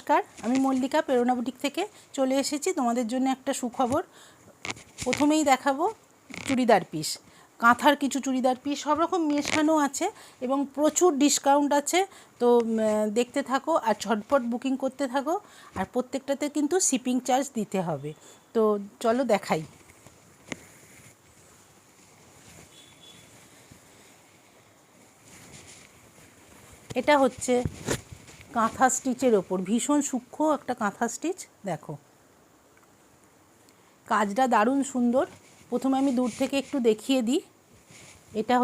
নমস্কার, আমি মল্লিকা প্রেরণা বুটিক থেকে চলে এসেছি তোমাদের জন্য একটা সুখবর। প্রথমেই দেখাবো চুড়িদার পিস, কাঁথার কিছু চুড়িদার পিস সব রকম মেশানো আছে এবং প্রচুর ডিসকাউন্ট আছে। তো দেখতে থাকো আর ঝটপট বুকিং করতে থাকো। আর প্রত্যেকটাতে কিন্তু শিপিং চার্জ দিতে হবে। তো চলো দেখাই। এটা হচ্ছে কাঁথা স্টিচের ওপর, ভীষণ সূক্ষ্ম একটা কাঁথা স্টিচ। দেখো কাজটা দারুণ সুন্দর। প্রথমে আমি দূর থেকে একটু দেখিয়ে দিই। এটা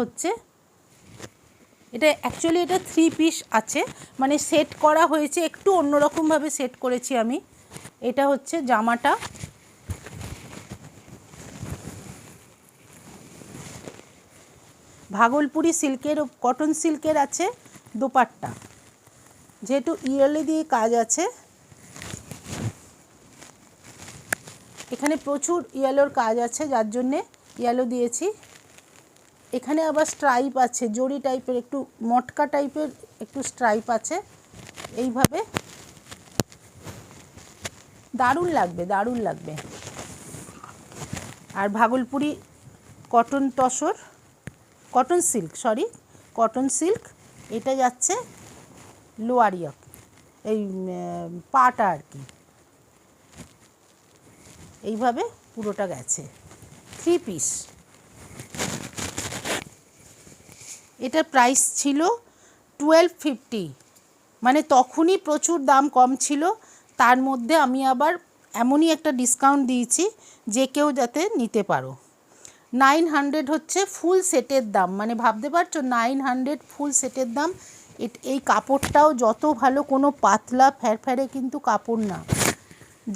অ্যাকচুয়ালি এটা 3 পিস আছে, মানে সেট করা হয়েছে, একটু অন্যরকমভাবে সেট করেছি আমি। এটা হচ্ছে জামাটা, ভাগলপুরি সিল্কের, কটন সিল্কের আছে দোপাট্টা, যেহেতু ইয়েলো দিয়ে কাজ আছে, এখানে প্রচুর ইয়েলোর কাজ আছে যার জন্যে ইয়েলো দিয়েছি। এখানে আবার স্ট্রাইপ আছে, জরি টাইপের, একটু মটকা টাইপের একটু স্ট্রাইপ আছে। এইভাবে দারুণ লাগবে। আর Bhagalpuri cotton tussar, cotton silk, এটা যাচ্ছে লোয়ারিয়া, এই পাটা আর কি। এইভাবে পুরোটা গেছে 3 পিস। এটার প্রাইস ছিল 1250, মানে তখনই প্রচুর দাম কম ছিল। তার মধ্যে আমি আবার এমনই একটা ডিসকাউন্ট দিয়েছি যে কেউ যাতে নিতে পারো। 900 হচ্ছে ফুল সেটের দাম, মানে ভাবতে পারছো 900 ফুল সেটের দাম। এই কাপড়টাও যত ভালো, কোনো পাতলা ফ্যারফ্যারে কিন্তু কাপড় না।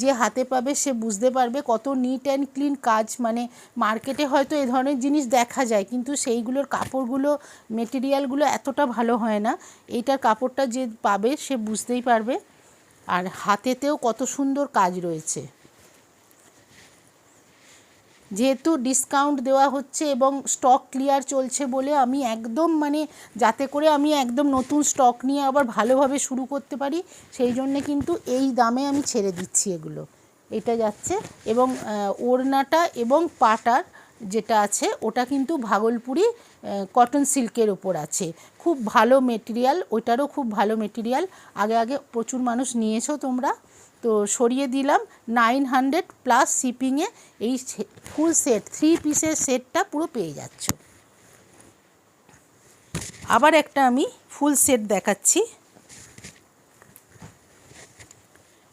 যে হাতে পাবে সে বুঝতে পারবে কত নিট অ্যান্ড ক্লিন কাজ। মানে মার্কেটে হয়তো এ ধরনের জিনিস দেখা যায়, কিন্তু সেইগুলোর কাপড়গুলো, মেটেরিয়ালগুলো এতটা ভালো হয় না। এইটার কাপড়টা যে পাবে সে বুঝতেই পারবে। আর হাতেতেও কত সুন্দর কাজ রয়েছে। যেহেতু ডিসকাউন্ট দেওয়া হচ্ছে এবং স্টক ক্লিয়ার চলছে বলে আমি একদম, মানে যাতে করে আমি একদম নতুন স্টক নিয়ে আবার ভালোভাবে শুরু করতে পারি, সেই জন্যে কিন্তু এই দামে আমি ছেড়ে দিচ্ছি এগুলো। এটা যাচ্ছে, এবং ওড়নাটা এবং পাটার যেটা আছে ওটা কিন্তু ভাগলপুরি কটন সিল্কের ওপর আছে। খুব ভালো মেটেরিয়াল, ওইটারও খুব ভালো মেটেরিয়াল। আগে প্রচুর মানুষ নিয়েছো তোমরা, তো সরিয়ে দিলাম। 900 প্লাস শিপিংয়ে এই ফুল সেট 3 পিসের সেটটা পুরো পেয়ে যাচ্ছ। আবার একটা আমি ফুল সেট দেখাচ্ছি।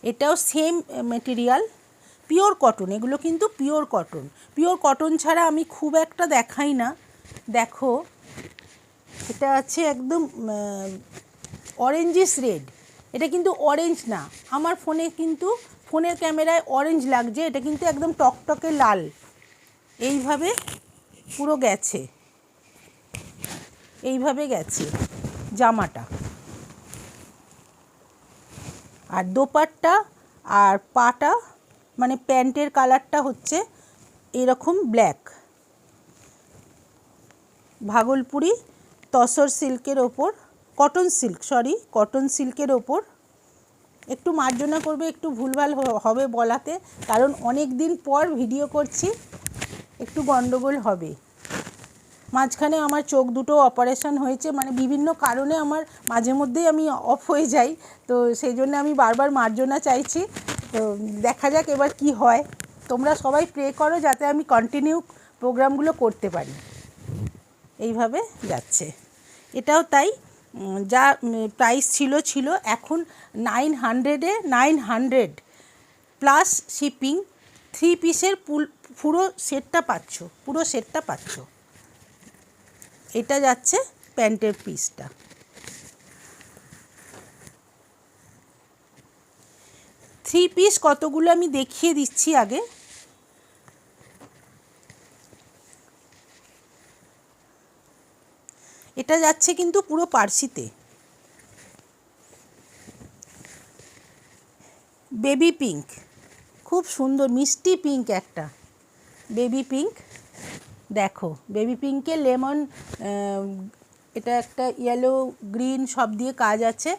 এটাও সেম মেটেরিয়াল, পিওর কটন। এগুলো কিন্তু পিওর কটন ছাড়া আমি খুব একটা দেখাই না। দেখো এটা আছে একদম অরেঞ্জিস রেড। এটা কিন্তু অরেঞ্জ না, আমার ফোনে কিন্তু ফোনের ক্যামেরায় অরেঞ্জ লাগছে, এটা কিন্তু একদম টকটকে লাল। এইভাবে পুরো গেছে, এইভাবে গেছে জামাটা। আর দোপাট্টা আর পাটা, মানে প্যান্টের কালারটা হচ্ছে এরকম ব্ল্যাক। ভাগলপুরি তসর সিল্কের ওপর, কটন সিল্কের ওপর। একটু মার্জনা করবে, একটু ভুলভাল হবে বলাতে, কারণ অনেক দিন পর ভিডিও করছি, একটু গন্ডগোল হবে। মাঝখানে আমার চোখ দুটো অপারেশন হয়েছে, মানে বিভিন্ন কারণে আমার মাঝে মধ্যেই আমি অফ হয়ে যাই, তো সেই জন্য আমি বারবার মার্জনা চাইছি। তো দেখা যাক এবার কি হয়। তোমরা সবাই প্রে করো যাতে আমি কন্টিনিউ প্রোগ্রামগুলো করতে পারি। এইভাবে যাচ্ছে। এটাও তাই, যা প্রাইস ছিল এখন 900 প্লাস শিপিং 3 পিসের পুরো সেটটা পাচ্ছ। এটা যাচ্ছে প্যান্টের পিসটা। থ্রি পিস কতগুলো আমি দেখিয়ে দিচ্ছি আগে। এটা যাচ্ছে কিন্তু পুরো পার্সিতে। বেবি পিঙ্ক, খুব সুন্দর মিষ্টি পিঙ্ক, একটা বেবি পিঙ্ক। দেখো বেবি পিঙ্কে লেমন, এটা একটা ইয়েলো গ্রিন সব দিয়ে কাজ আছে।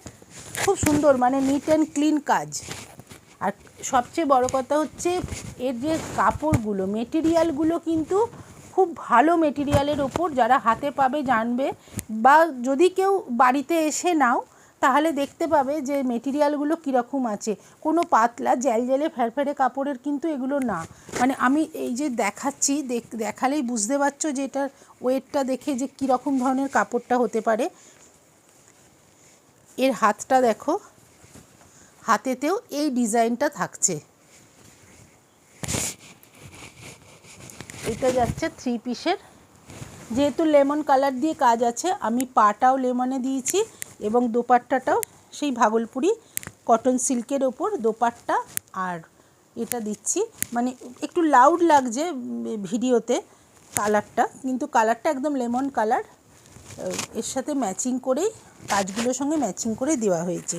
খুব সুন্দর, মানে নিট অ্যান্ড ক্লিন কাজ। আর সবচেয়ে বড় কথা হচ্ছে এর যে কাপড়গুলো, মেটেরিয়ালগুলো কিন্তু খুব ভালো মেটেরিয়ালের ওপর, যারা হাতে পাবে জানবে, বা যদি কেউ বাড়িতে এসে নাও তাহলে দেখতে পাবে যে মেটেরিয়ালগুলো কীরকম আছে। কোনো পাতলা জ্যালজ্যালে ফ্যারফ্যারে কাপড়ের কিন্তু এগুলো না। মানে আমি এই যে দেখাচ্ছি, দেখালেই বুঝতে পারছো যে এটার ওয়েটটা দেখে যে কীরকম ধরনের কাপড়টা হতে পারে। এর হাতটা দেখো, হাতেতেও এই ডিজাইনটা থাকছে। এটা যাচ্ছে 3 পিসের, যেহেতু লেমন কালার দিয়ে কাজ আছে, আমি পাটাও লেমনে দিয়েছি এবং দোপাট্টাটাও সেই ভাগলপুরি কটন সিল্কের ওপর দোপাট্টা। আর এটা দিচ্ছি, মানে একটু লাউড লাগছে ভিডিওতে কালারটা, কিন্তু কালারটা একদম লেমন কালার। এর সাথে ম্যাচিং করেই, কাজগুলোর সঙ্গে ম্যাচিং করে দেওয়া হয়েছে।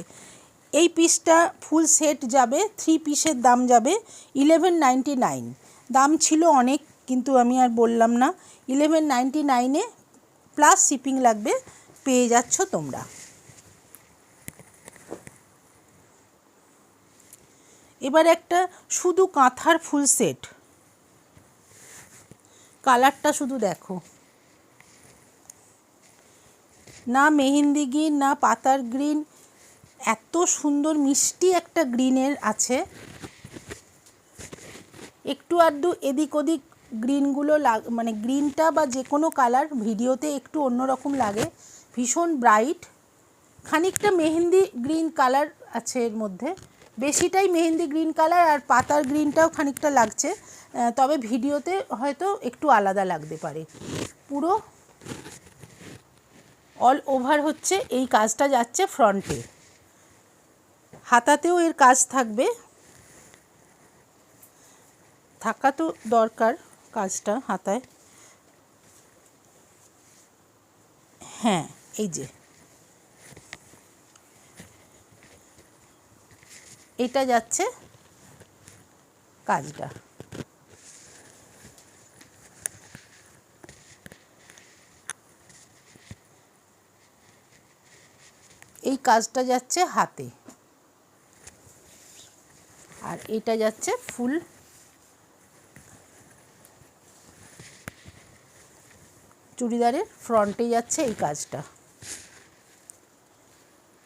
এই পিসটা ফুল সেট যাবে, 3 পিসের দাম যাবে 1199। দাম ছিল অনেক, কিন্তু আমি আর বললাম না। 1199-এ প্লাস শিপিং লাগবে, পেয়ে যাচ্ছ তোমরা। এবার একটা শুধু কাঁথার ফুল সেট, কালারটা শুধু দেখো, না মেহেন্দি গ্রিন না পাতার গ্রিন, এত সুন্দর মিষ্টি একটা গ্রিনের আছে। একটু আধটু এদিক ওদিক গ্রিনগুলো মানে গ্রিনটা বা যে কোনো কালার ভিডিওতে একটু অন্যরকম লাগে, ভীষণ ব্রাইট। খানিকটা মেহেন্দি গ্রিন কালার আছে এর মধ্যে, বেশিটাই মেহেন্দি গ্রিন কালার, আর পাতার গ্রিনটাও খানিকটা লাগছে, তবে ভিডিওতে হয়তো একটু আলাদা লাগতে পারে। পুরো অল ওভার হচ্ছে এই কাজটা যাচ্ছে ফ্রন্টে, হাতাতেও এর কাজ থাকবে, থাকা তো দরকার কাজটা হাতায়। হ্যাঁ, এই যে এটা যাচ্ছে কাজটা। এই কাজটা যাচ্ছে হাতে, আর এটা যাচ্ছে ফুল চুড়িদারের ফ্রন্টে যাচ্ছে এই কাজটা।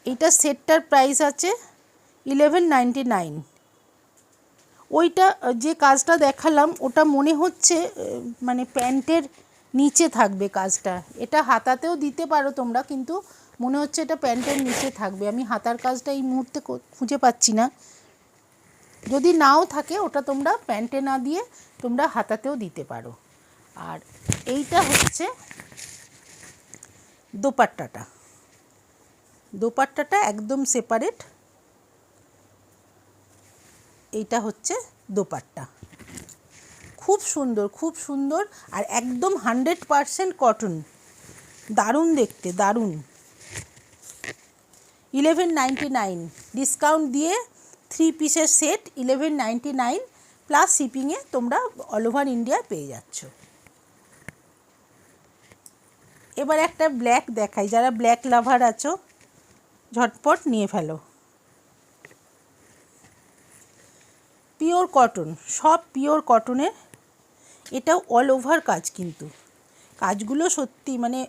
এইটা সেটটার প্রাইস আছে 1199। ওইটা যে কাজটা দেখালাম ওটা মনে হচ্ছে মানে প্যান্টের নিচে থাকবে কাজটা, এটা হাতাতেও দিতে পারো তোমরা, কিন্তু মনে হচ্ছে এটা প্যান্টের নিচে থাকবে। আমি হাতার কাজটা এই মুহূর্তে খুঁজে পাচ্ছি না, যদি নাও থাকে ওটা তোমরা প্যান্টে না দিয়ে তোমরা হাতাতেও দিতে পারো। আর এইটা হচ্ছে দোপাট্টাটা, দোপাট্টাটা একদম সেপারেট। এইটা হচ্ছে দোপাট্টা, খুব সুন্দর, খুব সুন্দর, আর একদম 100% কটন, দারুণ দেখতে, দারুণ। 1199 ডিসকাউন্ট দিয়ে 3 পিসের সেট 1199 প্লাস শিপিংয়ে তোমরা অল ওভার ইন্ডিয়া পেয়ে যাচ্ছ। এবার একটা ব্ল্যাক দেখাই, যারা ব্ল্যাক লাভার আছো ঝটপট নিয়ে ফেলো। পিওর কটন, সব পিওর কটনের, এটাও অল ওভার কাজ, কিন্তু কাজগুলো সত্যি মানে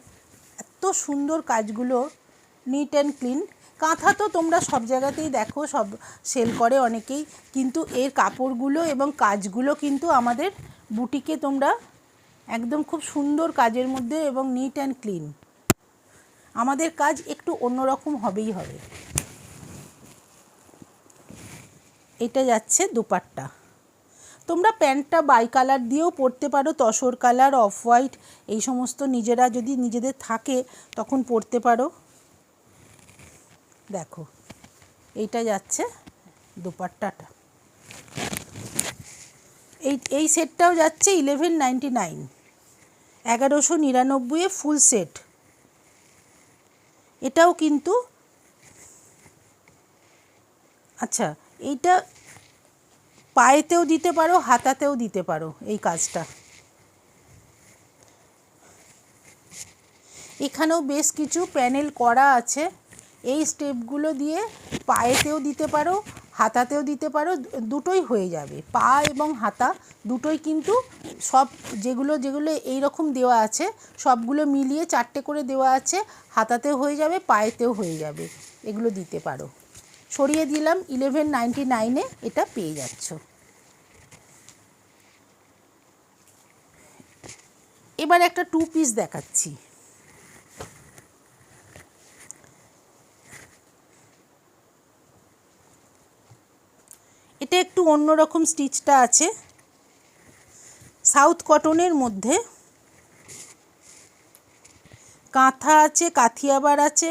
এত সুন্দর কাজগুলো, নিট অ্যান্ড ক্লিন। কাঁথা তো তোমরা সব জায়গাতেই দেখো, সব সেল করে অনেকেই, কিন্তু এর কাপড়গুলো এবং কাজগুলো কিন্তু আমাদের বুটিকে তোমরা একদম খুব সুন্দর কাজের মধ্যে এবং নিট অ্যান্ড ক্লিন। আমাদের কাজ একটু অন্যরকম হবেই হবে। এটা যাচ্ছে দুপাট্টা, তোমরা প্যান্টটা বাই কালার দিয়েও পরতে পারো, তসর কালার, অফ হোয়াইট, এই সমস্ত নিজেরা যদি নিজেদের থাকে তখন পরতে পারো। দেখো এইটা যাচ্ছে দুপাট্টাটা, এই সেটটাও যাচ্ছে 1199, 1199 ফুল সেট। এটাও কিন্তু আচ্ছা, এইটা পায়েতেও দিতে পারো, হাতাতেও দিতে পারো এই কাজটা। এখানেও বেশ কিছু প্যানেল করা আছে, এই স্টেপগুলো দিয়ে পায়েতেও দিতে পারো, হাতাতেও দিতে পারো, দুটোই হয়ে যাবে। পা এবং হাতা দুটোই কিন্তু সব যেগুলো যেগুলো এই রকম দেওয়া আছে সবগুলো মিলিয়ে 4টে করে দেওয়া আছে, হাতাতেও হয়ে যাবে, পায়েতেও হয়ে যাবে, এগুলো দিতে পারো। সরিয়ে দিলাম, 1199-এ এটা পেয়ে যাচ্ছ। এবার একটা 2 পিস দেখাচ্ছি। এটা একটু অন্যরকম স্টিচটা আছে, সাউথ কটনের মধ্যে কাঁথা আছে, কাথিয়াবার আছে,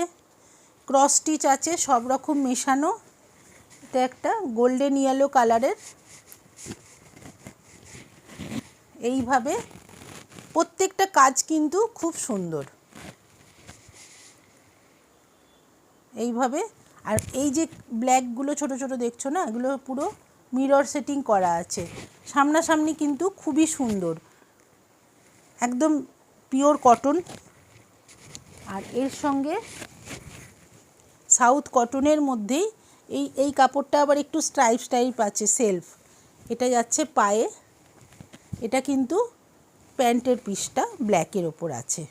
ক্রস স্টিচ আছে, সব রকম মেশানো। এটা একটা গোল্ডেন ইয়েলো কালারের, এইভাবে প্রত্যেকটা কাজ কিন্তু খুব সুন্দর এইভাবে। আর এই যে ব্ল্যাকগুলো ছোট ছোট দেখছো না, এগুলো পুরো মিরর সেটিং করা আছে, সামনাসামনি কিন্তু খুবই সুন্দর, একদম পিওর কটন। আর এর সঙ্গে সাউথ কটনের মধ্যেই এই কাপড়টা আবার একটু স্ট্রাইপ স্টাইপ আছে, সেলফ। এটা যাচ্ছে পায়ে, এটা কিন্তু প্যান্টের পিসটা ব্ল্যাকের ওপর আছে।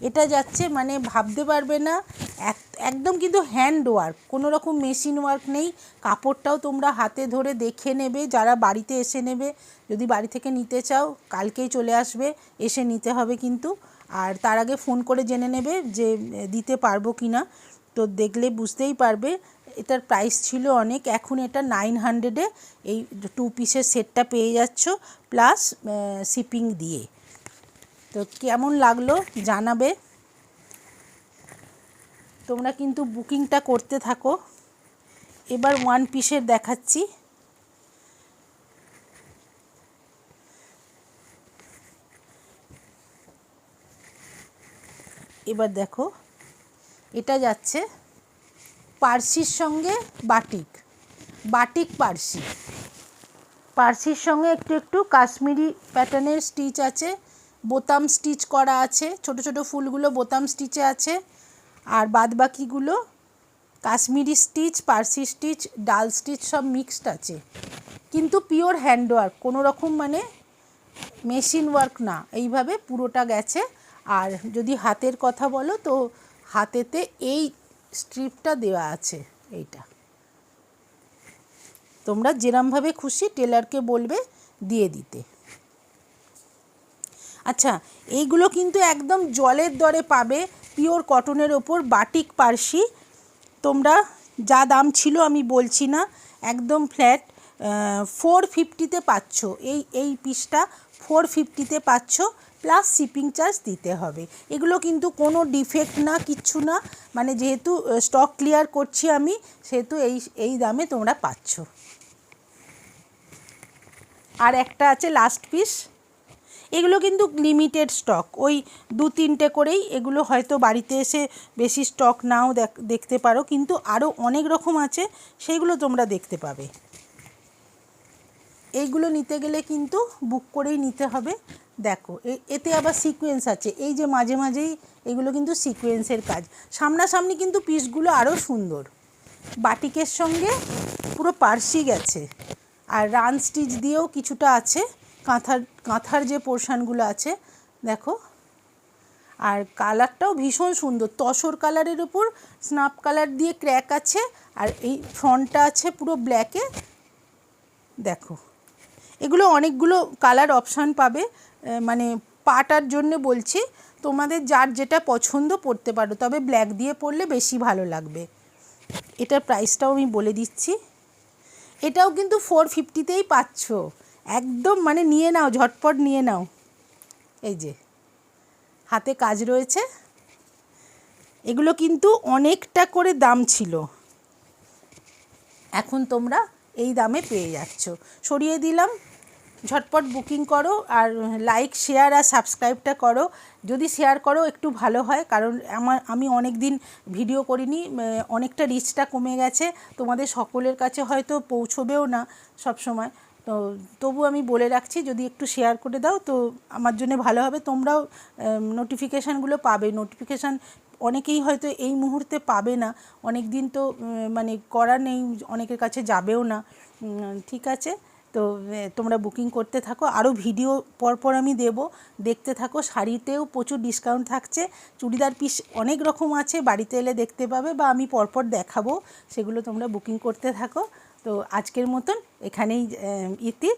এটা যাচ্ছে, মানে ভাবতে পারবে না, একদম কিন্তু হ্যান্ড ওয়ার্ক, কোনো রকম মেশিন ওয়ার্ক নেই। কাপড়টাও তোমরা হাতে ধরে দেখে নেবে, যারা বাড়িতে এসে নেবে, যদি বাড়ি থেকে নিতে চাও কালকেই চলে আসবে, এসে নিতে হবে কিন্তু। আর তার আগে ফোন করে জেনে নেবে যে দিতে পারবো কি না, তো দেখলে বুঝতেই পারবে। এটার প্রাইস ছিল অনেক, এখন এটা 900-এ এই 2 পিসের সেটটা পেয়ে যাচ্ছ, প্লাস শিপিং দিয়ে। তো কেমন লাগলো জানাবে, তোমরা কিন্তু বুকিংটা করতে থাকো। এবার 1 পিসের দেখাচ্ছি। এবার দেখো, এটা যাচ্ছে পার্সির সঙ্গে বাটিক, বাটিক পার্সির সঙ্গে একটু একটু কাশ্মীরি প্যাটার্নের স্টিচ আছে, বোতাম স্টিচ করা আছে, ছোট ছোট ফুলগুলো বোতাম স্টিচে আছে, আর বাদবাকিগুলো কাশ্মীরি স্টিচ, পার্সি স্টিচ, ডাল স্টিচ সব মিক্সড আছে, কিন্তু পিওর হ্যান্ডওয়ার্ক, কোনো রকম মানে মেশিন ওয়ার্ক না, এইভাবে পুরোটা গেছে। আর যদি হাতের কথা বলো তো হাতেতে এই স্ট্রিপটা দেওয়া আছে, এইটা তোমরা যেরমভাবে খুশি টেলারকে বলবে দিয়ে দিতে। আচ্ছা, এইগুলো কিন্তু একদম জলের দরে পাবে, পিওর কটনের ওপর বাটিক পার্সি। তোমরা যা দাম ছিল আমি বলছি না, একদম ফ্ল্যাট 450-তে পাচ্ছ। এই পিসটা 450-তে পাচ্ছ, প্লাস শিপিং চার্জ দিতে হবে। এগুলো কিন্তু কোনো ডিফেক্ট না, কিচ্ছু না, মানে যেহেতু স্টক ক্লিয়ার করছি আমি, সেহেতু এই দামে তোমরা পাচ্ছ। আর একটা আছে লাস্ট পিস, এগুলো কিন্তু লিমিটেড স্টক, ওই 2-3টে করেই, এগুলো হয়তো বাড়িতে এসে বেশি স্টক নাও দেখতে পারো, কিন্তু আরও অনেক রকম আছে, সেইগুলো তোমরা দেখতে পাবে। এইগুলো নিতে গেলে কিন্তু বুক করেই নিতে হবে। দেখো এতে আবার সিকোয়েন্স আছে, এই যে মাঝে মাঝেই এগুলো কিন্তু সিকোয়েন্সের কাজ, সামনাসামনি কিন্তু পিসগুলো আরও সুন্দর, বাটিকের সঙ্গে পুরো পার্সি গেছে, আর রান স্টিচ দিয়েও কিছুটা আছে, কাঁথার যে পোর্শানগুলো আছে দেখো। আর কালারটাও ভীষণ সুন্দর, তসর কালারের উপর স্নাপ কালার দিয়ে ক্র্যাক আছে, আর এই ফ্রন্টটা আছে পুরো ব্ল্যাকে। দেখো এগুলো অনেকগুলো কালার অপশান পাবে, মানে পাটার জন্য বলছি, তোমাদের যার যেটা পছন্দ পড়তে পারো, তবে ব্ল্যাক দিয়ে পরলে বেশি ভালো লাগবে। এটার প্রাইসটাও আমি বলে দিচ্ছি, এটাও কিন্তু 450-তেই পাচ্ছ, একদম মানে নিয়ে নাও, ঝটপট নিয়ে নাও। এই যে হাতে কাজ রয়েছে, এগুলো কিন্তু অনেকটা করে দাম ছিল, এখন তোমরা এই দামে পেয়ে যাচ্ছ। সরিয়ে দিলাম, ঝটপট বুকিং করো, আর লাইক শেয়ার আর সাবস্ক্রাইবটা করো, যদি শেয়ার করো একটু ভালো হয়, কারণ আমি অনেক দিন ভিডিও করিনি, অনেকটা রিচটা কমে গেছে, তোমাদের সকলের কাছে হয়তো পৌঁছবেও না সব সময়, তো তবু আমি বলে রাখছি, যদি একটু শেয়ার করে দাও তো আমার জন্য ভালো হবে, তোমরাও নোটিফিকেশানগুলো পাবে, নোটিফিকেশান অনেকেই হয়তো এই মুহূর্তে পাবে না, অনেক দিন তো মানে করা নেই, অনেকের কাছে যাবেও না। ঠিক আছে, তো তোমরা বুকিং করতে থাকো, আরও ভিডিও পরপর আমি দেব, দেখতে থাকো। শাড়িতেও প্রচুর ডিসকাউন্ট থাকছে, চুড়িদার পিস অনেক রকম আছে, বাড়িতে এলে দেখতে পাবে বা আমি পরপর দেখাবো, সেগুলো তোমরা বুকিং করতে থাকো। তো আজকের মতন এখানেই ইতি,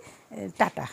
টাটা।